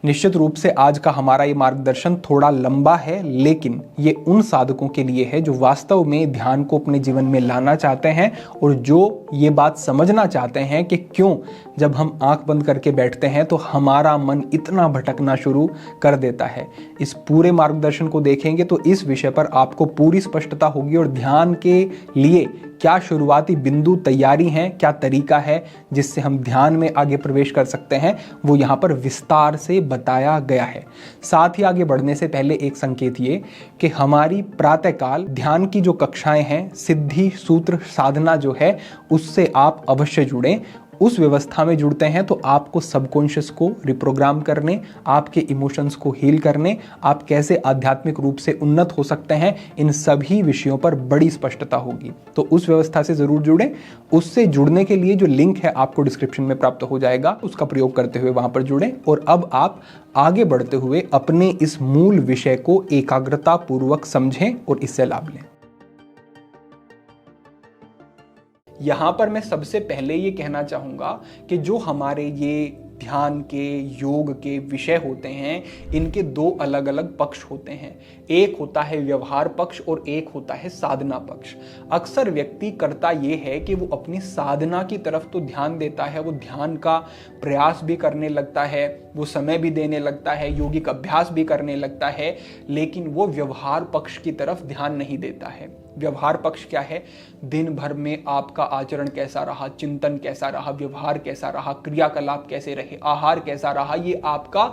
निश्चित रूप से आज का हमारा ये मार्गदर्शन थोड़ा लंबा है, लेकिन ये उन साधकों के लिए है जो वास्तव में ध्यान को अपने जीवन में लाना चाहते हैं और जो ये बात समझना चाहते हैं कि क्यों जब हम आंख बंद करके बैठते हैं तो हमारा मन इतना भटकना शुरू कर देता है। इस पूरे मार्गदर्शन को देखेंगे तो इस विषय पर आपको पूरी स्पष्टता होगी और ध्यान के लिए क्या शुरुआती बिंदु तैयारी हैं, क्या तरीका है जिससे हम ध्यान में आगे प्रवेश कर सकते हैं, वो यहाँ पर विस्तार से बताया गया है। साथ ही आगे बढ़ने से पहले एक संकेत ये कि हमारी प्रातःकाल ध्यान की जो कक्षाएं हैं, सिद्धि सूत्र साधना जो है, उससे आप अवश्य जुड़ें। उस व्यवस्था में जुड़ते हैं तो आपको सबकॉन्शियस को रिप्रोग्राम करने, आपके इमोशंस को हील करने, आप कैसे आध्यात्मिक रूप से उन्नत हो सकते हैं, इन सभी विषयों पर बड़ी स्पष्टता होगी। तो उस व्यवस्था से जरूर जुड़ें। उससे जुड़ने के लिए जो लिंक है आपको डिस्क्रिप्शन में प्राप्त हो जाएगा, उसका प्रयोग करते हुए वहां पर जुड़ें। और अब आप आगे बढ़ते हुए अपने इस मूल विषय को एकाग्रता पूर्वक समझें और इससे लाभ लें। यहां पर मैं सबसे पहले ये कहना चाहूंगा कि जो हमारे ये ध्यान के, योग के विषय होते हैं, इनके दो अलग अलग पक्ष होते हैं। एक होता है व्यवहार पक्ष और एक होता है साधना पक्ष। अक्सर व्यक्ति करता ये है कि वो अपनी साधना की तरफ तो ध्यान देता है, वो ध्यान का प्रयास भी करने लगता है, वो समय भी देने लगता है, योगिक अभ्यास भी करने लगता है, लेकिन वो व्यवहार पक्ष की तरफ ध्यान नहीं देता है। व्यवहार पक्ष क्या है? दिन भर में आपका आचरण कैसा रहा, चिंतन कैसा रहा, व्यवहार कैसा रहा, क्रियाकलाप कैसे रहे, आहार कैसा रहा, ये आपका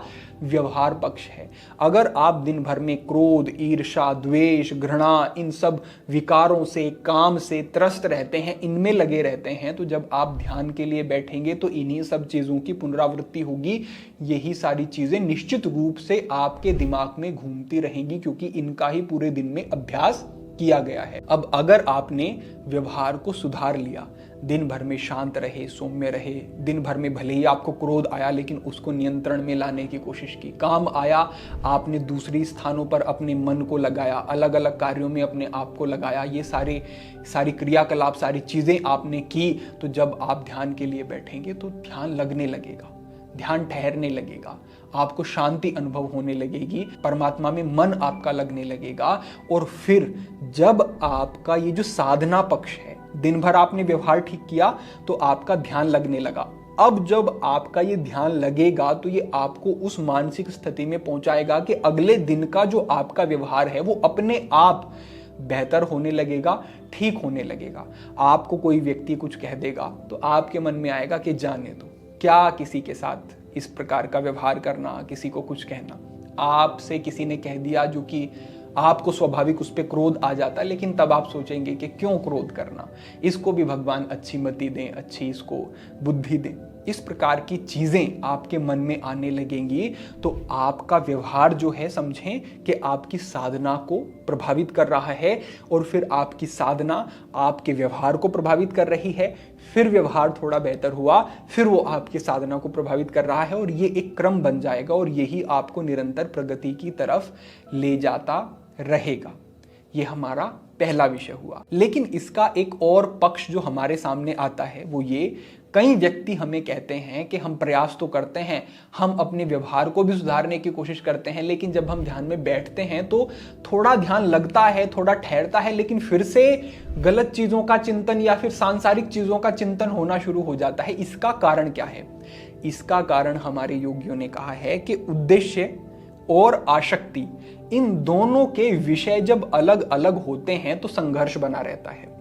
व्यवहार पक्ष है। अगर आप दिन भर में क्रोध, ईर्ष्या, द्वेष, घृणा, इन सब विकारों से, काम से त्रस्त रहते हैं, इनमें लगे रहते हैं, तो जब आप ध्यान के लिए बैठेंगे तो इन्हीं सब चीजों की पुनरावृत्ति होगी। यही सारी चीजें निश्चित रूप से आपके दिमाग में घूमती रहेंगी, क्योंकि इनका ही पूरे दिन में अभ्यास किया गया है। अब अगर आपने व्यवहार को सुधार लिया, दिन भर में शांत रहे, सौम्य रहे, दिन भर में भले ही आपको क्रोध आया लेकिन उसको नियंत्रण में लाने की कोशिश की, काम आया, आपने दूसरी स्थानों पर अपने मन को लगाया, अलग अलग कार्यों में अपने आप को लगाया, ये सारी क्रियाकलाप, सारी चीजें आपने की, तो जब आप ध्यान के लिए बैठेंगे तो ध्यान लगने लगेगा, ध्यान ठहरने लगेगा, आपको शांति अनुभव होने लगेगी, परमात्मा में मन आपका लगने लगेगा। और फिर जब आपका ये जो साधना पक्ष है, दिन भर आपने व्यवहार ठीक किया तो आपका ध्यान लगने लगा। अब जब आपका ये ध्यान लगेगा तो ये आपको उस मानसिक स्थिति में पहुंचाएगा कि अगले दिन का जो आपका व्यवहार है वो अपने आप बेहतर होने लगेगा, ठीक होने लगेगा। आपको कोई व्यक्ति कुछ कह देगा तो आपके मन में आएगा कि जाने दो, क्या किसी के साथ इस प्रकार का व्यवहार करना, किसी को कुछ कहना। आपसे किसी ने कह दिया जो कि आपको स्वाभाविक उस पर क्रोध आ जाता है, लेकिन तब आप सोचेंगे कि क्यों क्रोध करना, इसको भी भगवान अच्छी मति दें, अच्छी इसको बुद्धि दें। इस प्रकार की चीजें आपके मन में आने लगेंगी तो आपका व्यवहार जो है, समझें कि आपकी साधना को प्रभावित कर रहा है, और फिर आपकी साधना आपके व्यवहार को प्रभावित कर रही है, फिर व्यवहार थोड़ा बेहतर हुआ, फिर वो आपकी साधना को प्रभावित कर रहा है, और ये एक क्रम बन जाएगा और यही आपको निरंतर प्रगति की तरफ ले जाता रहेगा। ये हमारा पहला विषय हुआ। लेकिन इसका एक और पक्ष जो हमारे सामने आता है वो ये, कई व्यक्ति हमें कहते हैं कि हम प्रयास तो करते हैं, हम अपने व्यवहार को भी सुधारने की कोशिश करते हैं, लेकिन जब हम ध्यान में बैठते हैं तो थोड़ा ध्यान लगता है, थोड़ा ठहरता है, लेकिन फिर से गलत चीजों का चिंतन या फिर सांसारिक चीजों का चिंतन होना शुरू हो जाता है। इसका कारण क्या है? इसका कारण हमारे योगियों ने कहा है कि उद्देश्य और आसक्ति, इन दोनों के विषय जब अलग अलग होते हैं तो संघर्ष बना रहता है।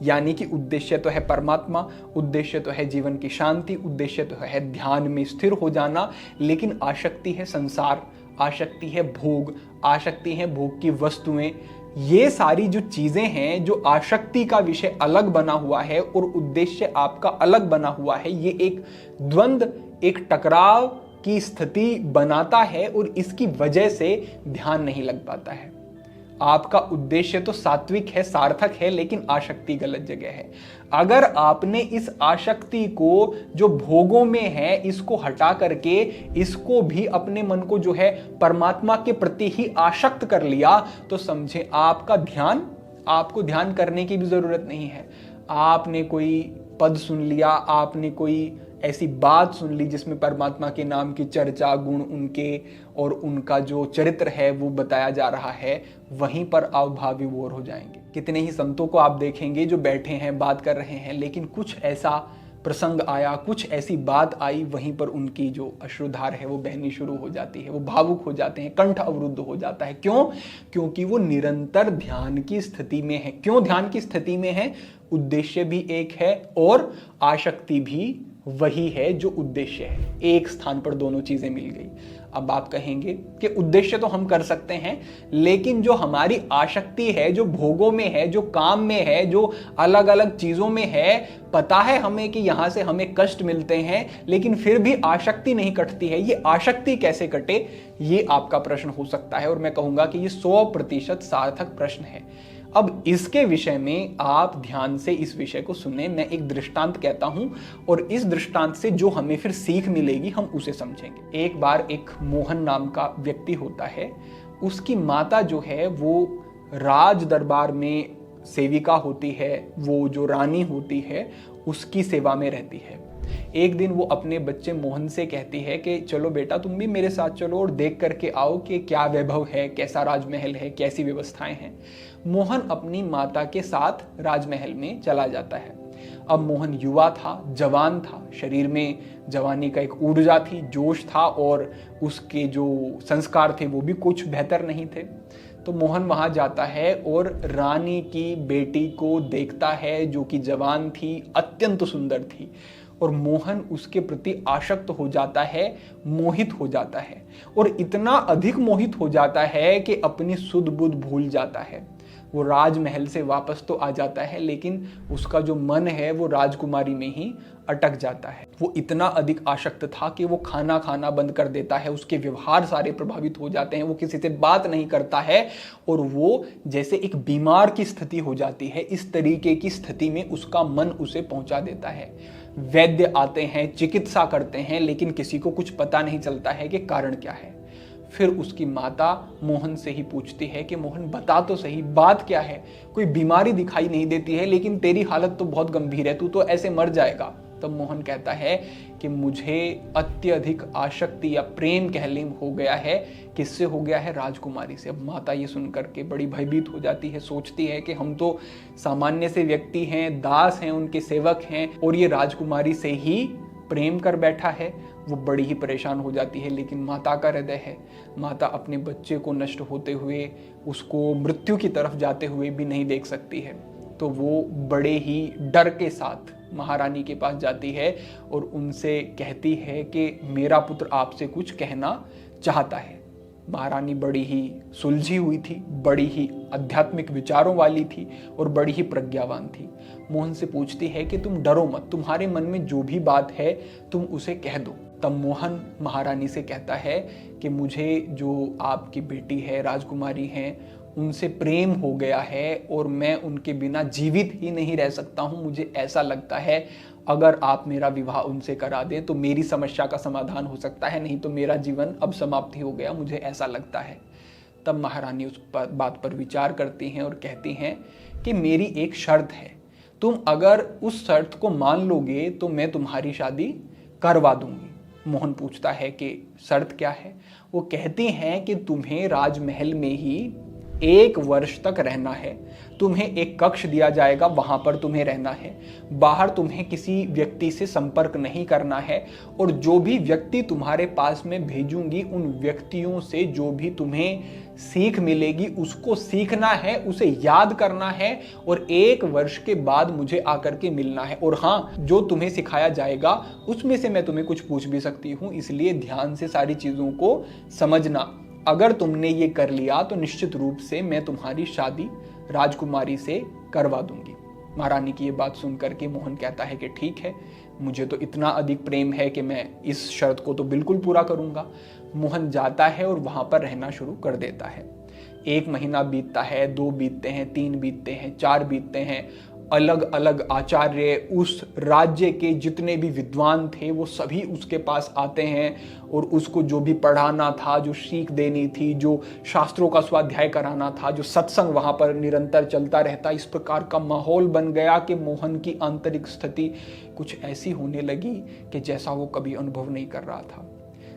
यानी कि उद्देश्य तो है परमात्मा, उद्देश्य तो है जीवन की शांति, उद्देश्य तो है ध्यान में स्थिर हो जाना, लेकिन आसक्ति है संसार, आसक्ति है भोग, आसक्ति है भोग की वस्तुएं। ये सारी जो चीजें हैं, जो आसक्ति का विषय अलग बना हुआ है और उद्देश्य आपका अलग बना हुआ है, ये एक द्वंद्व, एक टकराव की स्थिति बनाता है और इसकी वजह से ध्यान नहीं लग पाता है। आपका उद्देश्य तो सात्विक है, सार्थक है, लेकिन आसक्ति गलत जगह है। अगर आपने इस आसक्ति को जो भोगों में है इसको हटा करके इसको भी अपने मन को जो है परमात्मा के प्रति ही आसक्त कर लिया, तो समझे आपको ध्यान करने की भी जरूरत नहीं है। आपने कोई पद सुन लिया, आपने कोई ऐसी बात सुन ली जिसमें परमात्मा के नाम की चर्चा, गुण उनके और उनका जो चरित्र है वो बताया जा रहा है, वहीं पर आप भाव विभोर हो जाएंगे। कितने ही संतों को आप देखेंगे जो बैठे हैं, बात कर रहे हैं, लेकिन कुछ ऐसा प्रसंग आया, कुछ ऐसी बात आई, वहीं पर उनकी जो अश्रुधार है वो बहनी शुरू हो जाती है, वो भावुक हो जाते हैं, कंठ अवरुद्ध हो जाता है। क्यों? क्योंकि वो निरंतर ध्यान की स्थिति में है। क्यों ध्यान की स्थिति में है? उद्देश्य भी एक है और आसक्ति भी वही है जो उद्देश्य है। एक स्थान पर दोनों चीजें मिल गई। अब आप कहेंगे कि उद्देश्य तो हम कर सकते हैं, लेकिन जो हमारी आसक्ति है, जो भोगों में है, जो काम में है, जो अलग अलग चीजों में है, पता है हमें कि यहां से हमें कष्ट मिलते हैं, लेकिन फिर भी आसक्ति नहीं कटती है। ये आसक्ति कैसे कटे, ये आपका प्रश्न हो सकता है और मैं कहूंगा कि ये 100% सार्थक प्रश्न है। अब इसके विषय में आप ध्यान से इस विषय को सुने। मैं एक दृष्टांत कहता हूं और इस दृष्टांत से जो हमें फिर सीख मिलेगी हम उसे समझेंगे। एक बार एक मोहन नाम का व्यक्ति होता है। उसकी माता जो है वो राज दरबार में सेविका होती है, वो जो रानी होती है उसकी सेवा में रहती है। एक दिन वो अपने बच्चे मोहन से कहती है कि चलो बेटा तुम भी मेरे साथ चलो और देख करके आओ कि क्या वैभव है, कैसा राजमहल है, कैसी व्यवस्थाएं हैं। मोहन अपनी माता के साथ राजमहल में चला जाता है। अब मोहन युवा था, जवान था, शरीर में जवानी का एक ऊर्जा थी, जोश था और उसके जो संस्कार थे वो भी कुछ बेहतर नहीं थे। तो मोहन वहां जाता है और रानी की बेटी को देखता है जो कि जवान थी, अत्यंत सुंदर थी, और मोहन उसके प्रति आसक्त हो जाता है, मोहित हो जाता है और इतना अधिक मोहित हो जाता है कि अपनी सुध बुध भूल जाता है। वो राजमहल से वापस तो आ जाता है, लेकिन उसका जो मन है वो राजकुमारी में ही अटक जाता है। वो इतना अधिक आसक्त था कि वो खाना खाना बंद कर देता है, उसके व्यवहार सारे प्रभावित हो जाते हैं, वो किसी से बात नहीं करता है और वो जैसे एक बीमार की स्थिति हो जाती है, इस तरीके की स्थिति में उसका मन उसे पहुंचा देता है। वैद्य आते हैं, चिकित्सा करते हैं, लेकिन किसी को कुछ पता नहीं चलता है कि कारण क्या है। फिर उसकी माता मोहन से ही पूछती है कि मोहन बता तो सही, बात क्या है? कोई बीमारी दिखाई नहीं देती है, लेकिन तेरी हालत तो बहुत गंभीर है, तू तो ऐसे मर जाएगा। तब मोहन कहता है कि मुझे अत्यधिक आसक्ति या प्रेम कह लें हो गया है। किससे हो गया है? राजकुमारी से। अब माता ये सुनकर के बड़ी भयभीत हो जाती है, सोचती है कि हम तो सामान्य से व्यक्ति हैं, दास हैं, उनके सेवक हैं, और ये राजकुमारी से ही प्रेम कर बैठा है। वो बड़ी ही परेशान हो जाती है, लेकिन माता का हृदय है। माता अपने बच्चे को नष्ट होते हुए, उसको मृत्यु की तरफ जाते हुए भी नहीं देख सकती है। तो वो बड़े ही डर के साथ महारानी के पास जाती है और उनसे कहती है कि मेरा पुत्र आपसे कुछ कहना चाहता है। महारानी बड़ी ही सुलझी हुई थी, बड़ी ही आध्यात्मिक विचारों वाली थी और बड़ी ही प्रज्ञावान थी। मोहन से पूछती है कि तुम डरो मत, तुम्हारे मन में जो भी बात है तुम उसे कह दो। तब मोहन महारानी से कहता है कि मुझे जो आपकी बेटी है, राजकुमारी हैं, उनसे प्रेम हो गया है और मैं उनके बिना जीवित ही नहीं रह सकता हूँ। मुझे ऐसा लगता है अगर आप मेरा विवाह उनसे करा दें तो मेरी समस्या का समाधान हो सकता है, नहीं तो मेरा जीवन अब समाप्ति हो गया, मुझे ऐसा लगता है। तब महारानी उस बात पर विचार करती हैं और कहती हैं कि मेरी एक शर्त है, तुम अगर उस शर्त को मान लोगे तो मैं तुम्हारी शादी करवा दूंगी। मोहन पूछता है कि शर्त क्या है? वो कहती हैं कि तुम्हें राजमहल में ही 1 वर्ष तक रहना है, तुम्हें एक कक्ष दिया जाएगा, वहां पर तुम्हें रहना है, बाहर तुम्हें किसी व्यक्ति से संपर्क नहीं करना है, और जो भी व्यक्ति तुम्हारे पास में भेजूंगी उन व्यक्तियों से जो भी तुम्हें सीख मिलेगी उसको सीखना है, उसे याद करना है और 1 वर्ष के बाद मुझे आकर के मिलना है। और हाँ, जो तुम्हें सिखाया जाएगा उसमें से मैं तुम्हें कुछ पूछ भी सकती हूँ, इसलिए ध्यान से सारी चीजों को समझना। अगर तुमने ये कर लिया तो निश्चित रूप से मैं तुम्हारी शादी राजकुमारी से करवा दूंगी। महारानी की ये बात सुनकर के मोहन कहता है कि ठीक है, मुझे तो इतना अधिक प्रेम है कि मैं इस शर्त को तो बिल्कुल पूरा करूंगा। मोहन जाता है और वहां पर रहना शुरू कर देता है। 1 महीना बीतता है, 2 बीतते हैं, 3 बीतते हैं, 4 बीतते हैं अलग अलग आचार्य, उस राज्य के जितने भी विद्वान थे वो सभी उसके पास आते हैं और उसको जो भी पढ़ाना था, जो सीख देनी थी, जो शास्त्रों का स्वाध्याय कराना था, जो सत्संग वहां पर निरंतर चलता रहता। इस प्रकार का माहौल बन गया कि मोहन की आंतरिक स्थिति कुछ ऐसी होने लगी कि जैसा वो कभी अनुभव नहीं कर रहा था।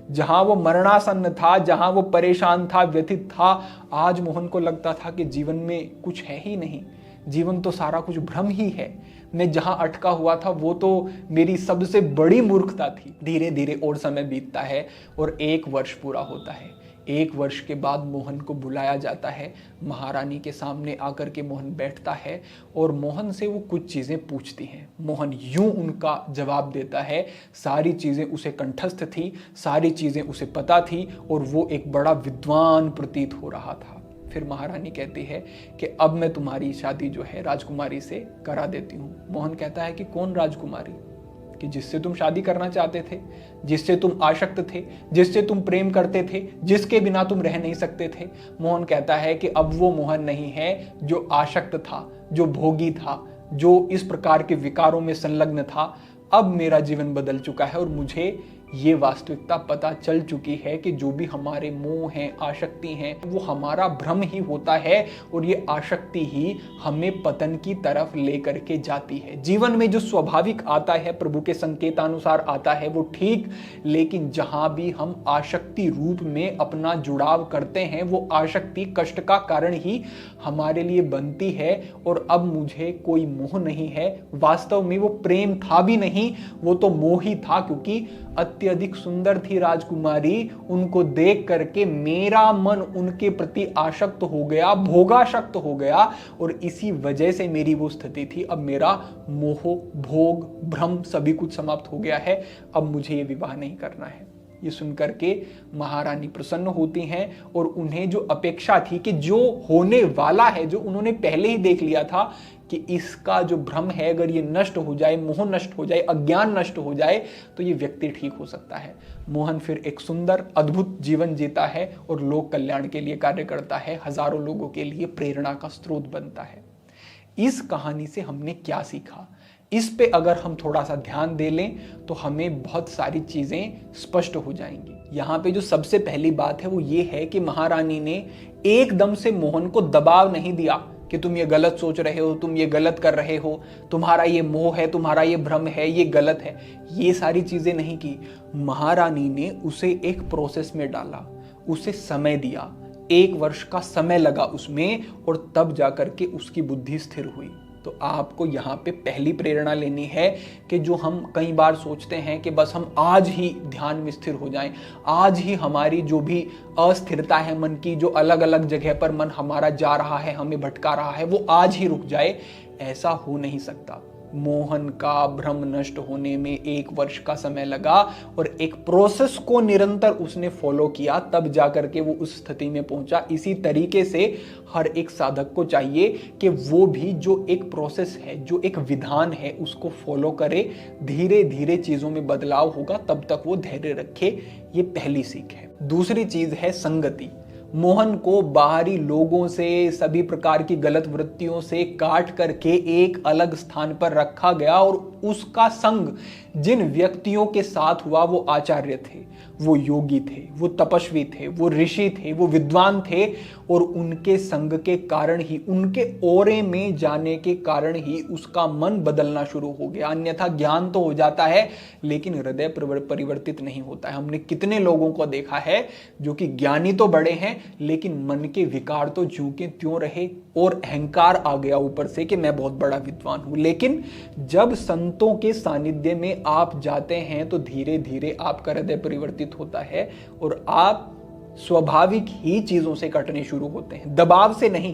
जहां वो मरणासन्न था, जहां वो परेशान था, व्यथित था, आज मोहन को लगता था कि जीवन में कुछ है ही नहीं, जीवन तो सारा कुछ भ्रम ही है। मैं जहां अटका हुआ था वो तो मेरी सबसे बड़ी मूर्खता थी। धीरे धीरे और समय बीतता है और 1 वर्ष पूरा होता है। 1 वर्ष के बाद मोहन को बुलाया जाता है। महारानी के सामने आकर के मोहन बैठता है और मोहन से वो कुछ चीज़ें पूछती हैं। मोहन यूं उनका जवाब देता है। सारी चीज़ें उसे कंठस्थ थी, सारी चीज़ें उसे पता थी और वो एक बड़ा विद्वान प्रतीत हो रहा था। फिर महारानी कहती है कि अब मैं तुम्हारी शादी जो है राजकुमारी से करा देती हूँ। मोहन कहता है कि कौन राजकुमारी? कि जिससे तुम शादी करना चाहते थे, जिससे तुम आसक्त थे, जिससे तुम प्रेम करते थे, जिसके बिना तुम रह नहीं सकते थे। मोहन कहता है कि अब वो मोहन नहीं है जो आसक्त था, जो भोगी था, जो इस प्रकार के विकारों में संलग्न था। अब मेरा जीवन बदल चुका है और मुझे ये वास्तविकता पता चल चुकी है कि जो भी हमारे मोह हैं, आसक्ति हैं, वो हमारा भ्रम ही होता है और ये आसक्ति ही हमें पतन की तरफ लेकर के जाती है। जीवन में जो स्वाभाविक आता है, प्रभु के संकेतानुसार आता है, वो ठीक, लेकिन जहां भी हम आसक्ति रूप में अपना जुड़ाव करते हैं, वो आसक्ति कष्ट का कारण ही हमारे लिए बनती है। और अब मुझे कोई मोह नहीं है, वास्तव में वो प्रेम था भी नहीं, वो तो मोह ही था, क्योंकि अत्यधिक सुंदर थी राजकुमारी। उनको देख करके मेरा मन उनके प्रति आसक्त हो गया, भोगासक्त हो गया और इसी वजह से मेरी वो स्थिति थी। अब मेरा मोह, भोग, भ्रम सभी कुछ समाप्त हो गया है। अब मुझे ये विवाह नहीं करना है। ये सुनकर के महारानी प्रसन्न होती हैं और उन्हें जो अपेक्षा थी कि जो होने वाला है, जो उन्होंने पहले ही देख लिया था कि इसका जो भ्रम है अगर ये नष्ट हो जाए, मोह नष्ट हो जाए, अज्ञान नष्ट हो जाए, तो ये व्यक्ति ठीक हो सकता है। मोहन फिर एक सुंदर अद्भुत जीवन जीता है और लोक कल्याण के लिए कार्य करता है, हजारों लोगों के लिए प्रेरणा का स्रोत बनता है। इस कहानी से हमने क्या सीखा, इस पे अगर हम थोड़ा सा ध्यान दे लें तो हमें बहुत सारी चीजें स्पष्ट हो जाएंगी। यहाँ पे जो सबसे पहली बात है वो ये है कि महारानी ने एकदम से मोहन को दबाव नहीं दिया कि तुम ये गलत सोच रहे हो, तुम ये गलत कर रहे हो, तुम्हारा ये मोह है, तुम्हारा ये भ्रम है, ये गलत है। ये सारी चीजें नहीं की। महारानी ने उसे एक प्रोसेस में डाला, उसे समय दिया। 1 वर्ष का समय लगा उसमें और तब जाकर के उसकी बुद्धि स्थिर हुई। तो आपको यहाँ पे पहली प्रेरणा लेनी है कि जो हम कई बार सोचते हैं कि बस हम आज ही ध्यान में स्थिर हो जाएं, आज ही हमारी जो भी अस्थिरता है मन की, जो अलग अलग जगह पर मन हमारा जा रहा है, हमें भटका रहा है, वो आज ही रुक जाए, ऐसा हो नहीं सकता। मोहन का भ्रम नष्ट होने में 1 वर्ष का समय लगा और एक प्रोसेस को निरंतर उसने फॉलो किया, तब जाकर के वो उस स्थिति में पहुंचा। इसी तरीके से हर एक साधक को चाहिए कि वो भी जो एक प्रोसेस है, जो एक विधान है, उसको फॉलो करे। धीरे धीरे चीजों में बदलाव होगा, तब तक वो धैर्य रखे। ये पहली सीख है। दूसरी चीज है संगति। मोहन को बाहरी लोगों से, सभी प्रकार की गलत वृत्तियों से काट करके एक अलग स्थान पर रखा गया और उसका संग जिन व्यक्तियों के साथ हुआ वो आचार्य थे, वो योगी थे, वो तपस्वी थे, वो ऋषि थे, वो विद्वान थे और उनके संग के कारण ही, उनके ओरे में जाने के कारण ही उसका मन बदलना शुरू हो गया। अन्यथा ज्ञान तो हो जाता है लेकिन हृदय परिवर्तित नहीं होता है। हमने कितने लोगों को देखा है जो कि ज्ञानी तो बड़े हैं लेकिन मन के विकार तो ज्यों के त्यों रहे और अहंकार आ गया ऊपर से कि मैं बहुत बड़ा विद्वान हूं। लेकिन जब संतों के सानिध्य में आप जाते हैं तो धीरे धीरे आपका हृदय परिवर्तित होता है और आप स्वाभाविक ही चीजों से कटने शुरू होते हैं। दबाव से नहीं,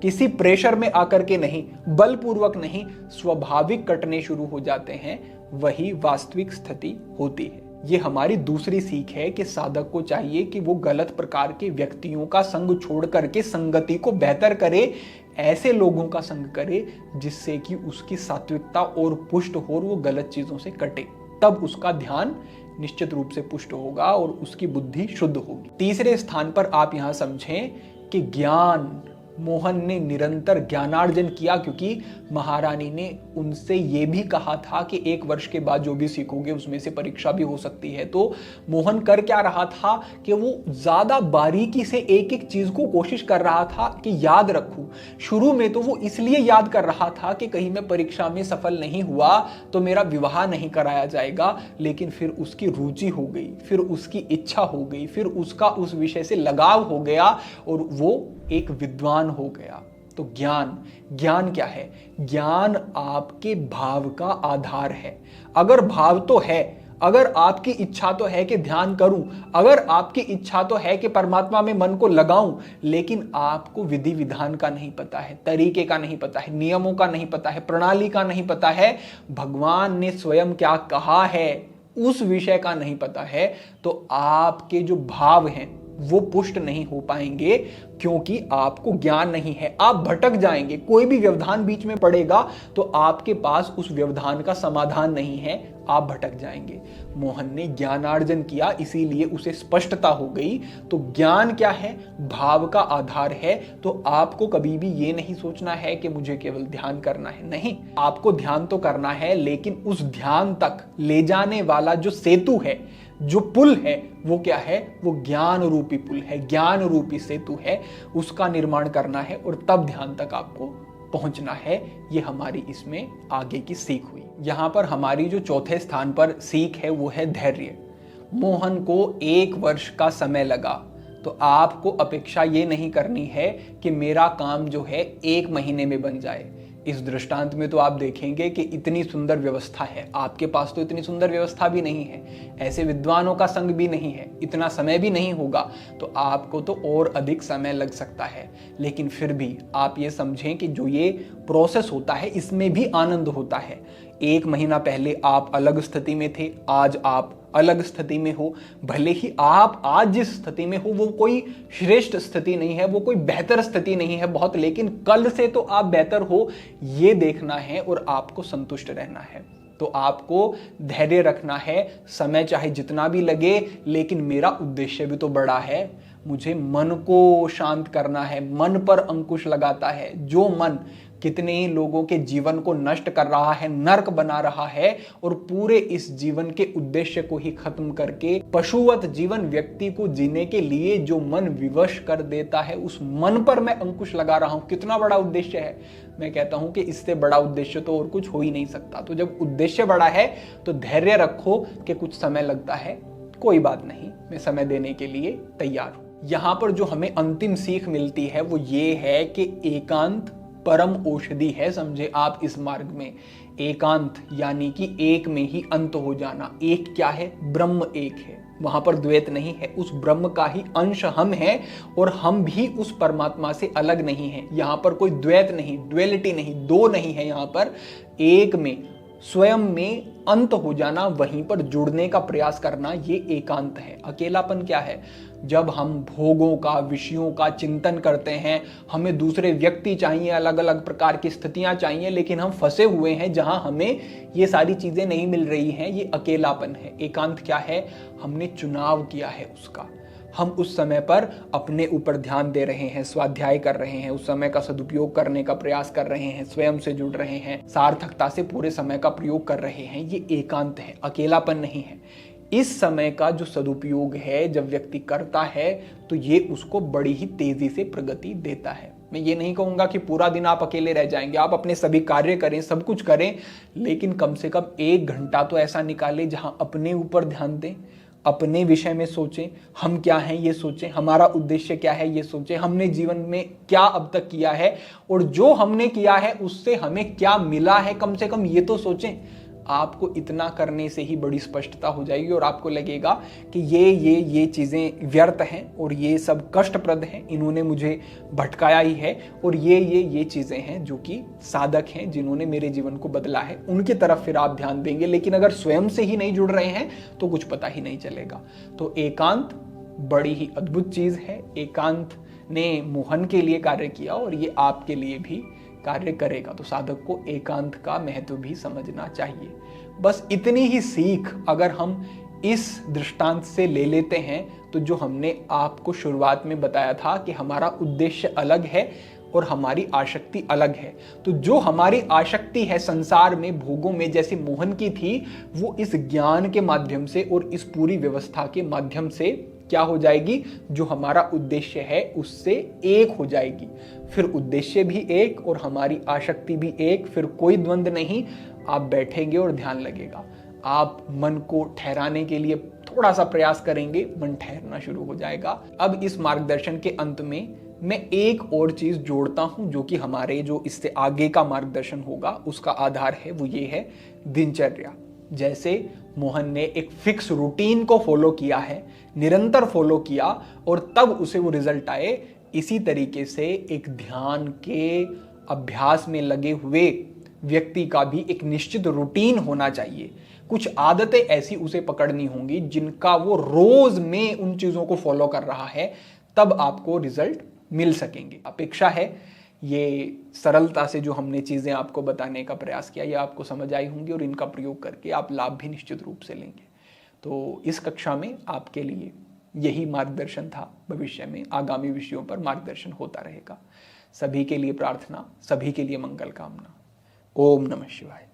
किसी प्रेशर में आकर के नहीं, बलपूर्वक नहीं, स्वाभाविक कटने शुरू हो जाते हैं। वही वास्तविक स्थिति होती है। ये हमारी दूसरी सीख है कि साधक को चाहिए कि वो गलत प्रकार के व्यक्तियों का संग छोड़ करके संगति को बेहतर करे, ऐसे लोगों का संग करे जिससे कि उसकी सात्विकता और पुष्ट हो और वो गलत चीजों से कटे। तब उसका ध्यान निश्चित रूप से पुष्ट होगा और उसकी बुद्धि शुद्ध होगी। तीसरे स्थान पर आप यहां समझें कि ज्ञान मोहन ने निरंतर ज्ञानार्जन किया, क्योंकि महारानी ने उनसे ये भी कहा था कि 1 वर्ष के बाद जो भी सीखोगे उसमें से परीक्षा भी हो सकती है। तो मोहन कर क्या रहा था कि वो ज्यादा बारीकी से एक एक चीज को कोशिश कर रहा था कि याद रखूं। शुरू में तो वो इसलिए याद कर रहा था कि कहीं मैं परीक्षा में सफल नहीं हुआ तो मेरा विवाह नहीं कराया जाएगा, लेकिन फिर उसकी रुचि हो गई, फिर उसकी इच्छा हो गई, फिर उसका उस विषय से लगाव हो गया और वो एक विद्वान हो गया। तो ज्ञान क्या है? ज्ञान आपके भाव का आधार है। अगर भाव तो है, अगर आपकी इच्छा तो है कि ध्यान करूं, अगर आपकी इच्छा तो है कि परमात्मा में मन को लगाऊं, लेकिन आपको विधि विधान का नहीं पता है, तरीके का नहीं पता है, नियमों का नहीं पता है, प्रणाली का नहीं पता है, भगवान ने स्वयं क्या कहा है उस विषय का नहीं पता है, तो आपके जो भाव हैं वो पुष्ट नहीं हो पाएंगे, क्योंकि आपको ज्ञान नहीं है। आप भटक जाएंगे। कोई भी व्यवधान बीच में पड़ेगा तो आपके पास उस व्यवधान का समाधान नहीं है, आप भटक जाएंगे। मोहन ने ज्ञानार्जन किया, इसीलिए उसे स्पष्टता हो गई। तो ज्ञान क्या है? भाव का आधार है। तो आपको कभी भी ये नहीं सोचना है कि मुझे केवल ध्यान करना है, नहीं, आपको ध्यान तो करना है, लेकिन उस ध्यान तक ले जाने वाला जो सेतु है, जो पुल है, वो क्या है? वो ज्ञान रूपी पुल है, ज्ञान रूपी सेतु है, उसका निर्माण करना है और तब ध्यान तक आपको पहुंचना है। ये हमारी इसमें आगे की सीख हुई। यहां पर हमारी जो चौथे स्थान पर सीख है वो है धैर्य। मोहन को 1 वर्ष का समय लगा, तो आपको अपेक्षा ये नहीं करनी है कि मेरा काम जो है 1 महीने में बन जाए। इस दृष्टांत में तो आप देखेंगे कि इतनी सुंदर व्यवस्था है, आपके पास तो इतनी सुंदर व्यवस्था भी नहीं है, ऐसे विद्वानों का संग भी नहीं है, इतना समय भी नहीं होगा, तो आपको तो और अधिक समय लग सकता है। लेकिन फिर भी आप ये समझें कि जो ये प्रोसेस होता है इसमें भी आनंद होता है। 1 महीना पहले आप अलग स्थिति में थे, आज आप अलग स्थिति में हो। भले ही आप आज जिस स्थिति में हो वो कोई श्रेष्ठ स्थिति नहीं है, वो कोई बेहतर स्थिति नहीं है बहुत, लेकिन कल से तो आप बेहतर हो, ये देखना है और आपको संतुष्ट रहना है। तो आपको धैर्य रखना है, समय चाहे जितना भी लगे, लेकिन मेरा उद्देश्य भी तो बड़ा है। मुझे मन को शांत करना है, मन पर अंकुश लगाता है। जो मन कितने ही लोगों के जीवन को नष्ट कर रहा है, नरक बना रहा है, और पूरे इस जीवन के उद्देश्य को ही खत्म करके पशुवत जीवन व्यक्ति को जीने के लिए जो मन विवश कर देता है, उस मन पर मैं अंकुश लगा रहा हूं। कितना बड़ा उद्देश्य है। मैं कहता हूं कि इससे बड़ा उद्देश्य तो और कुछ हो ही नहीं सकता। तो जब उद्देश्य बड़ा है तो धैर्य रखो कि कुछ समय लगता है, कोई बात नहीं, मैं समय देने के लिए तैयार हूं। यहां पर जो हमें अंतिम सीख मिलती है वो ये है कि एकांत परम औषधि है। समझे आप इस मार्ग में एकांत यानी कि एक में ही अंत हो जाना। एक क्या है? ब्रह्म एक है, वहां पर द्वैत नहीं है। उस ब्रह्म का ही अंश हम हैं और हम भी उस परमात्मा से अलग नहीं हैं। यहां पर कोई द्वैत नहीं, ड्युअलिटी नहीं, दो नहीं है। यहां पर एक में, स्वयं में अंत हो जाना, वहीं पर जुड़ने का प्रयास करना, ये एकांत है। अकेलापन क्या है? जब हम भोगों का, विषयों का चिंतन करते हैं, हमें दूसरे व्यक्ति चाहिए, अलग अलग प्रकार की स्थितियां चाहिए, लेकिन हम फंसे हुए हैं जहां हमें ये सारी चीजें नहीं मिल रही हैं, ये अकेलापन है। एकांत क्या है? हमने चुनाव किया है उसका। हम उस समय पर अपने ऊपर ध्यान दे रहे हैं, स्वाध्याय कर रहे हैं, उस समय का सदुपयोग करने का प्रयास कर रहे हैं, स्वयं से जुड़ रहे हैं, सार्थकता से पूरे समय का प्रयोग कर रहे हैं। ये एकांत है, अकेलापन नहीं है। इस समय का जो सदुपयोग है जब व्यक्ति करता है तो ये उसको बड़ी ही तेजी से प्रगति देता है। मैं ये नहीं कहूंगा कि पूरा दिन आप अकेले रह जाएंगे, आप अपने सभी कार्य करें, सब कुछ करें, लेकिन कम से कम 1 घंटा तो ऐसा निकालें जहां अपने ऊपर ध्यान दें, अपने विषय में सोचें, हम क्या हैं ये सोचें, हमारा उद्देश्य क्या है ये सोचें, हमने जीवन में क्या अब तक किया है और जो हमने किया है उससे हमें क्या मिला है, कम से कम ये तो सोचें। आपको इतना करने से ही बड़ी स्पष्टता हो जाएगी और आपको लगेगा कि ये चीज़ें व्यर्थ हैं और ये सब कष्टप्रद हैं, इन्होंने मुझे भटकाया ही है, और ये चीज़ें हैं जो कि साधक हैं, जिन्होंने मेरे जीवन को बदला है, उनकी तरफ फिर आप ध्यान देंगे। लेकिन अगर स्वयं से ही नहीं जुड़ रहे हैं तो कुछ पता ही नहीं चलेगा। तो एकांत बड़ी ही अद्भुत चीज़ है। एकांत ने मोहन के लिए कार्य किया और ये आपके लिए भी कार्य करेगा। तो साधक को एकांत का महत्व भी समझना चाहिए। बस इतनी ही सीख अगर हम इस दृष्टांत से ले लेते हैं तो जो हमने आपको शुरुआत में बताया था कि हमारा उद्देश्य अलग है, और हमारी आसक्ति अलग है। तो जो हमारी आसक्ति है संसार में, भोगों में, जैसे मोहन की थी, वो इस ज्ञान के माध्यम से और इस पूरी व्यवस्था के माध्यम से क्या हो जाएगी, जो हमारा उद्देश्य है उससे एक हो जाएगी। फिर उद्देश्य भी एक और हमारी आसक्ति भी एक, फिर कोई द्वंद्व नहीं। आप बैठेंगे और ध्यान लगेगा, आप मन को ठहराने के लिए थोड़ा सा प्रयास करेंगे, मन ठहरना शुरू हो जाएगा। अब इस मार्गदर्शन के अंत में मैं एक और चीज जोड़ता हूं, जो कि हमारे जो इससे आगे का मार्गदर्शन होगा उसका आधार है, वो ये है दिनचर्या। जैसे मोहन ने एक फिक्स रूटीन को फॉलो किया है, निरंतर फॉलो किया और तब उसे वो रिजल्ट आए, इसी तरीके से एक ध्यान के अभ्यास में लगे हुए व्यक्ति का भी एक निश्चित रूटीन होना चाहिए। कुछ आदतें ऐसी उसे पकड़नी होंगी जिनका वो रोज में उन चीजों को फॉलो कर रहा है, तब आपको रिजल्ट मिल सकेंगे। अपेक्षा है ये सरलता से जो हमने चीजें आपको बताने का प्रयास किया, ये आपको समझ आई होंगी और इनका प्रयोग करके आप लाभ भी निश्चित रूप से लेंगे। तो इस कक्षा में आपके लिए यही मार्गदर्शन था। भविष्य में आगामी विषयों पर मार्गदर्शन होता रहेगा। सभी के लिए प्रार्थना, सभी के लिए मंगल कामना। ओम नमः शिवाय।